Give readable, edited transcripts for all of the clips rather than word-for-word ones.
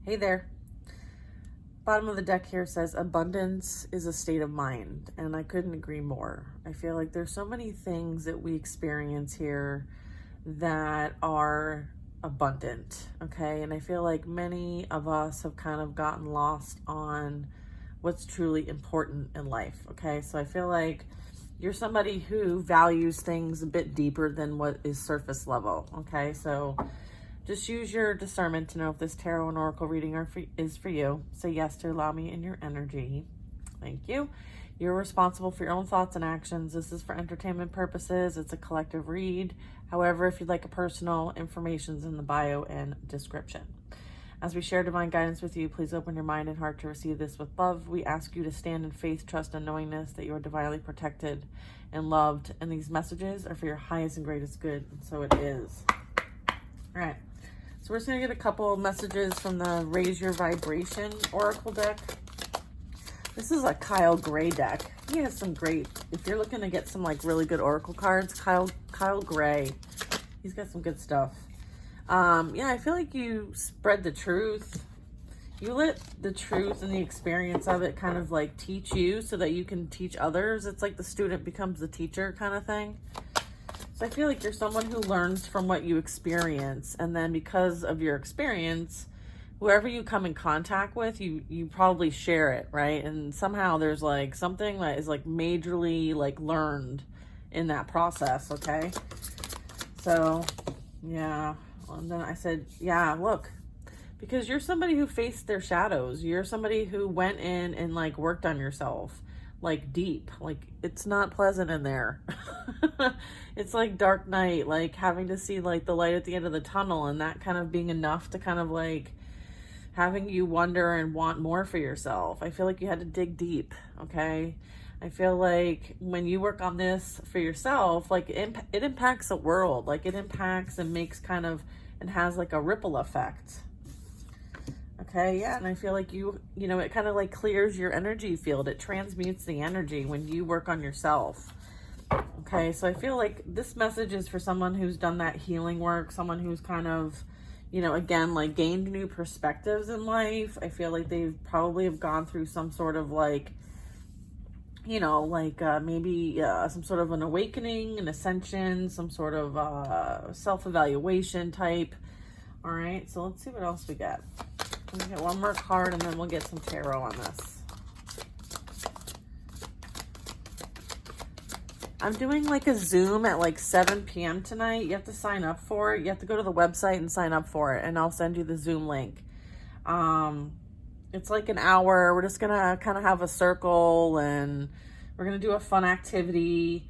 Hey there. Bottom of the deck here says abundance is a state of mind, and I couldn't agree more. I feel like there's so many things that we experience here that are abundant, okay? And I feel like many of us have kind of gotten lost on what's truly important in life, okay? So I feel like you're somebody who values things a bit deeper than what is surface level, okay? So just use your discernment to know if this tarot and oracle reading is for you. Say yes to allow me in your energy. Thank you. You're responsible for your own thoughts and actions. This is for entertainment purposes. It's a collective read. However, if you'd like a personal, information's in the bio and description. As we share divine guidance with you, please open your mind and heart to receive this with love. We ask you to stand in faith, trust, and knowingness that you are divinely protected and loved. And these messages are for your highest and greatest good. And so it is. All right. So we're just going to get a couple of messages from the Raise Your Vibration Oracle deck. This is a Kyle Gray deck. He has some great, if you're looking to get some like really good Oracle cards, Kyle Gray, he's got some good stuff. Yeah, I feel like you spread the truth. You let the truth and the experience of it kind of like teach you so that you can teach others. It's like the student becomes the teacher kind of thing. So I feel like you're someone who learns from what you experience, and then because of your experience, whoever you come in contact with, you probably share it, right? And somehow there's like something that is like majorly like learned in that process, okay? So yeah, and then I said, yeah, look, because you're somebody who faced their shadows. You're somebody who went in and like worked on yourself. Like deep, like it's not pleasant in there. It's like dark night, like having to see like the light at the end of the tunnel, and that kind of being enough to kind of like having you wonder and want more for yourself. I feel like you had to dig deep, okay? I feel like when you work on this for yourself, like it impacts the world, like it impacts and makes kind of, and has like a ripple effect. Okay, yeah, and I feel like you know, it kind of like clears your energy field. It transmutes the energy when you work on yourself. Okay, so I feel like this message is for someone who's done that healing work, someone who's kind of, you know, again, like gained new perspectives in life. I feel like they probably have gone through some sort of like, you know, like maybe some sort of an awakening, an ascension, some sort of self-evaluation type. All right, so let's see what else we got. We'll get one more card and then we'll get some tarot on this. I'm doing like a Zoom at like 7 p.m. tonight. You have to sign up for it. You have to go to the website and sign up for it, and I'll send you the Zoom link. It's like an hour. We're just gonna kind of have a circle and we're gonna do a fun activity.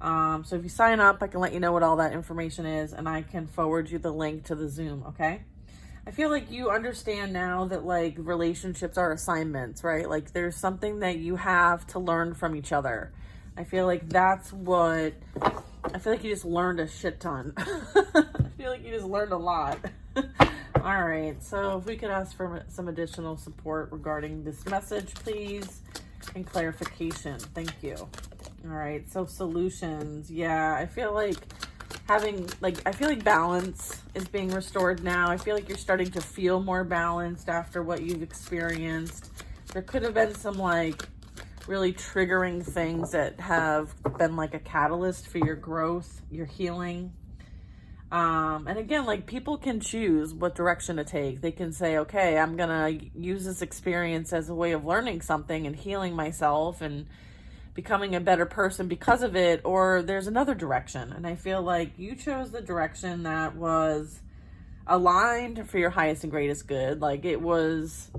So if you sign up, I can let you know what all that information is, and I can forward you the link to the Zoom, okay? I feel like you understand now that like relationships are assignments, right? Like there's something that you have to learn from each other. I feel like that's what, I feel like you just learned a shit ton. I feel like you just learned a lot. All right, so if we could ask for some additional support regarding this message, please, and clarification. Thank you. All right, so solutions. Yeah, I feel like I feel like balance is being restored now. I feel like you're starting to feel more balanced after what you've experienced. There could have been some like really triggering things that have been like a catalyst for your growth, your healing. And again, like people can choose what direction to take. They can say, okay, I'm gonna use this experience as a way of learning something and healing myself and becoming a better person because of it, or there's another direction. And I feel like you chose the direction that was aligned for your highest and greatest good. Like it was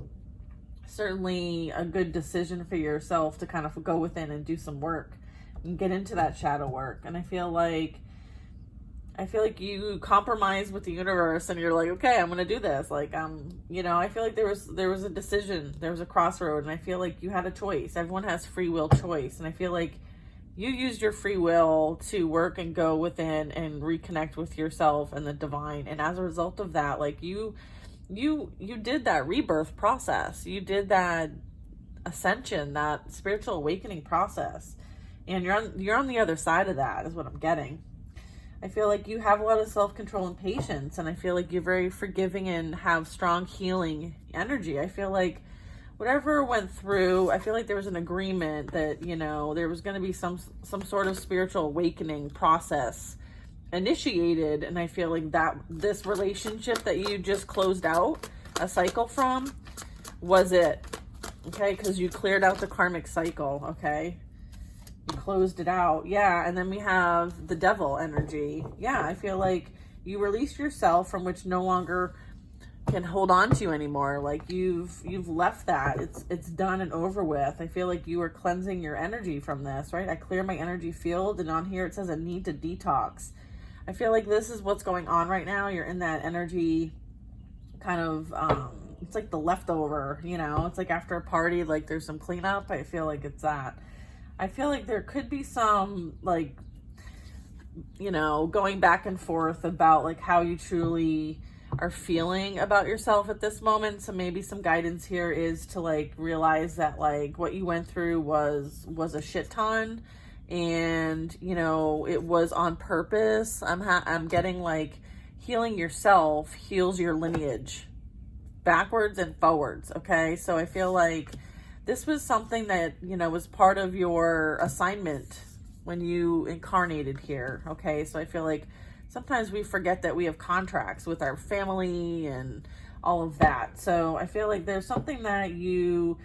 certainly a good decision for yourself to kind of go within and do some work and get into that shadow work. And I feel like you compromise with the universe and you're like, okay, I'm going to do this. Like, you know, I feel like there was a decision, there was a crossroad, and I feel like you had a choice. Everyone has free will choice. And I feel like you used your free will to work and go within and reconnect with yourself and the divine. And as a result of that, like you did that rebirth process. You did that ascension, that spiritual awakening process. And you're on the other side of that is what I'm getting. I feel like you have a lot of self-control and patience, and I feel like you're very forgiving and have strong healing energy. I feel like whatever went through, I feel like there was an agreement that, you know, there was going to be some sort of spiritual awakening process initiated, and I feel like that this relationship that you just closed out a cycle from was it. Okay, because you cleared out the karmic cycle. Okay, you closed it out. Yeah, and then we have the devil energy. Yeah, I feel like you released yourself from which no longer can hold on to you anymore. Like you've left that. It's done and over with. I feel like you are cleansing your energy from this, right? I clear my energy field, and on here it says I need to detox. I feel like this is what's going on right now. You're in that energy kind of it's like the leftover, you know, it's like after a party, like there's some cleanup. I feel like it's that. I feel like there could be some, like, you know, going back and forth about like how you truly are feeling about yourself at this moment. So maybe some guidance here is to like realize that like what you went through was a shit ton, and you know it was on purpose. I'm getting like healing yourself heals your lineage backwards and forwards. Okay, so I feel like this was something that, you know, was part of your assignment when you incarnated here. Okay, so I feel like sometimes we forget that we have contracts with our family and all of that. So I feel like there's something that you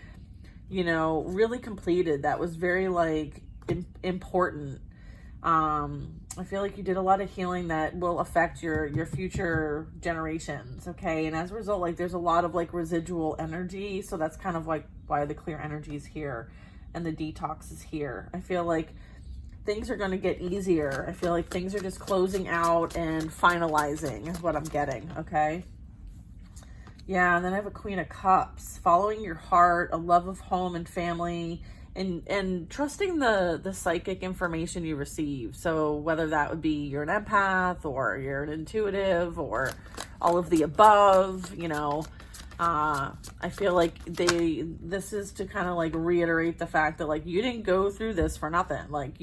know, really completed that was very like important. I feel like you did a lot of healing that will affect your future generations. Okay, and as a result, like there's a lot of like residual energy. So that's kind of like why the clear energy is here and the detox is here. I feel like things are going to get easier. I feel like things are just closing out and finalizing is what I'm getting. Okay. Yeah. And then I have a Queen of Cups, following your heart, a love of home and family, and trusting the psychic information you receive. So whether that would be you're an empath or you're an intuitive or all of the above, you know, I feel like this is to kind of like reiterate the fact that like you didn't go through this for nothing. Like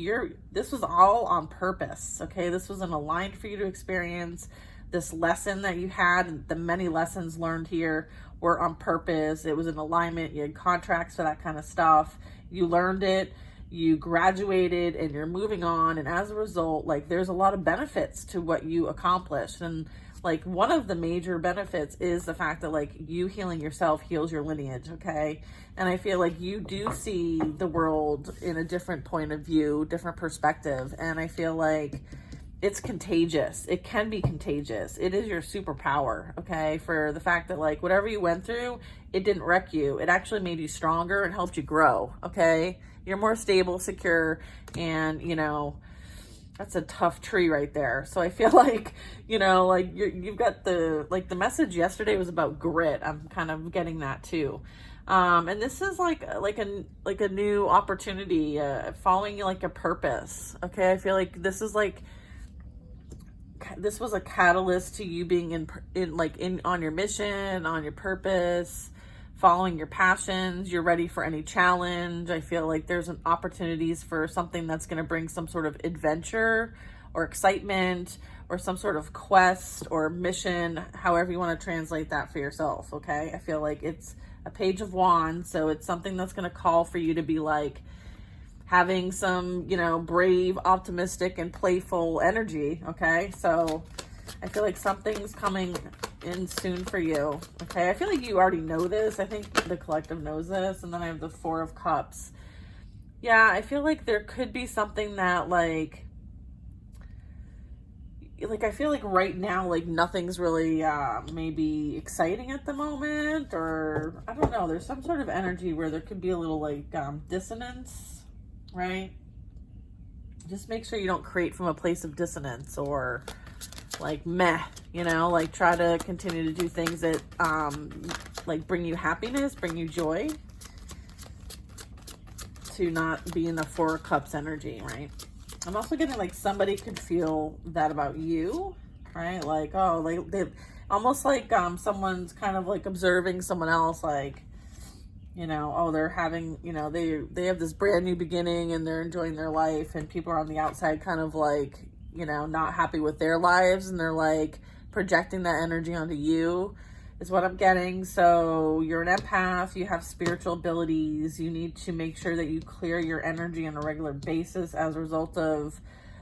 this was all on purpose. Okay. This was an aligned for you to experience. This lesson that you had, the many lessons learned here were on purpose. It was an alignment. You had contracts for that kind of stuff. You learned it, you graduated, and you're moving on. And as a result, like there's a lot of benefits to what you accomplished. And like one of the major benefits is the fact that like you healing yourself heals your lineage. Okay. And I feel like you do see the world in a different point of view, different perspective. And I feel like it's contagious. It can be contagious. It is your superpower, okay? For the fact that like whatever you went through, it didn't wreck you. It actually made you stronger and helped you grow, okay? You're more stable, secure, and you know, that's a tough tree right there. So I feel like, you know, like you've got the message yesterday was about grit. I'm kind of getting that too. And this is like a new opportunity, following like a purpose. Okay. I feel like this was a catalyst to you being in on your mission, on your purpose, following your passions. You're ready for any challenge. I feel like there's opportunities for something that's going to bring some sort of adventure or excitement or some sort of quest or mission, however you want to translate that for yourself. Okay. I feel like it's a Page of Wands. So it's something that's going to call for you to be like having some, you know, brave, optimistic, and playful energy. Okay. So I feel like something's coming in soon for you. Okay. I feel like you already know this. I think the collective knows this. And then I have the Four of Cups. Yeah. I feel like there could be something that like I feel like right now, like nothing's really maybe exciting at the moment, or I don't know. There's some sort of energy where there could be a little like dissonance. Right? Just make sure you don't create from a place of dissonance or like meh, you know, like try to continue to do things that like bring you happiness, bring you joy, to not be in the Four of Cups energy, right? I'm also getting like somebody could feel that about you, right? Like, oh, like they almost like someone's kind of like observing someone else, like, you know, oh, they're having, you know, they have this brand new beginning and they're enjoying their life, and people are on the outside kind of like you know, not happy with their lives, and they're like projecting that energy onto you, is what I'm getting. So you're an empath, you have spiritual abilities, you need to make sure that you clear your energy on a regular basis as a result of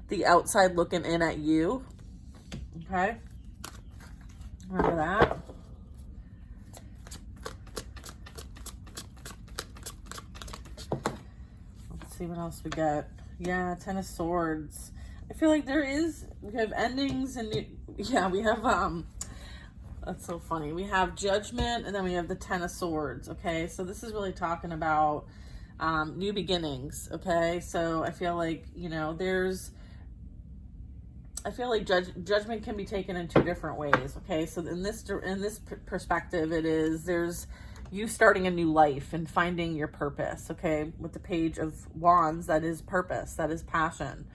the outside looking in at you. Okay? Remember that. Let's see what else we got. Yeah, Ten of Swords. I feel like we have endings, and yeah, we have, that's so funny. We have Judgment, and then we have the Ten of Swords, okay? So this is really talking about new beginnings, okay? So I feel like, you know, I feel like judgment can be taken in two different ways, okay? So in this perspective, there's you starting a new life and finding your purpose, okay? With the Page of Wands, that is purpose, that is passion.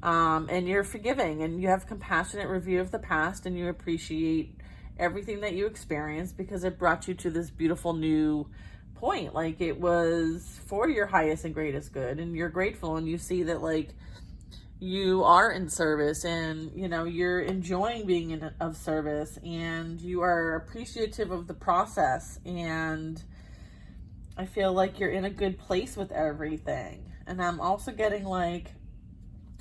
And you're forgiving, and you have compassionate review of the past, and you appreciate everything that you experienced because it brought you to this beautiful new point. Like, it was for your highest and greatest good, and you're grateful, and you see that, like, you are in service, and, you know, you're enjoying being of service, and you are appreciative of the process, and I feel like you're in a good place with everything. And I'm also getting, like,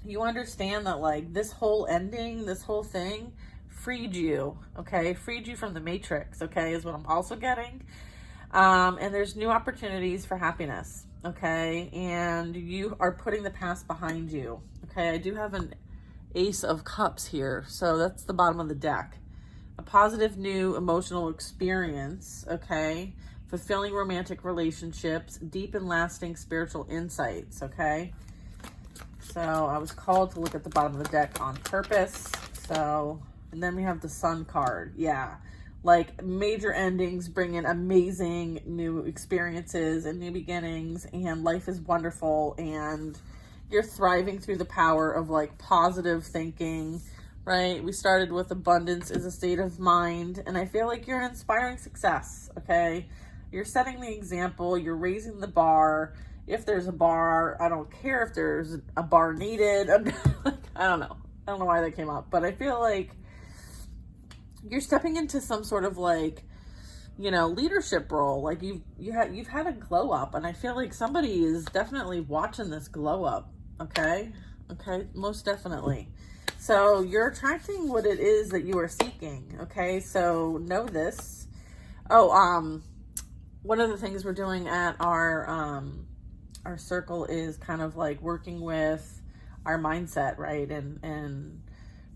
you understand that, like, this whole ending, this whole thing freed you, okay? Freed you from the matrix, okay, is what I'm also getting. And there's new opportunities for happiness, okay? And you are putting the past behind you, okay? I do have an Ace of Cups here, so that's the bottom of the deck. A positive new emotional experience, okay? Fulfilling romantic relationships, deep and lasting spiritual insights, okay? So I was called to look at the bottom of the deck on purpose. So, and then we have the Sun card. Yeah. Like, major endings bring in amazing new experiences and new beginnings, and life is wonderful, and you're thriving through the power of, like, positive thinking, right? We started with abundance is a state of mind, and I feel like you're an inspiring success, okay? You're setting the example, you're raising the bar. If there's a bar, I don't care if there's a bar needed. I don't know. I don't know why that came up, but I feel like you're stepping into some sort of, like, you know, leadership role. Like, you've had a glow up, and I feel like somebody is definitely watching this glow up. Okay, most definitely. So you're attracting what it is that you are seeking. Okay, so know this. Oh, one of the things we're doing at our circle is kind of like working with our mindset, right? And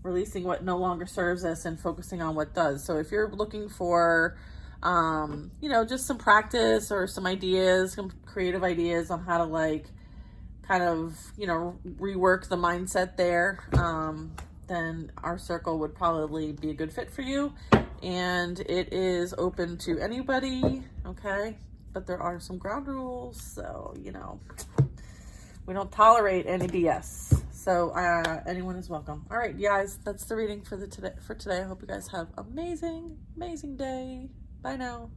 releasing what no longer serves us and focusing on what does. So if you're looking for, you know, just some practice or some ideas, some creative ideas on how to, like, kind of, you know, rework the mindset there, then our circle would probably be a good fit for you. And it is open to anybody, okay? But there are some ground rules, so, you know, we don't tolerate any BS. So anyone is welcome. All right, guys, that's the reading for today. I hope you guys have amazing day. Bye now.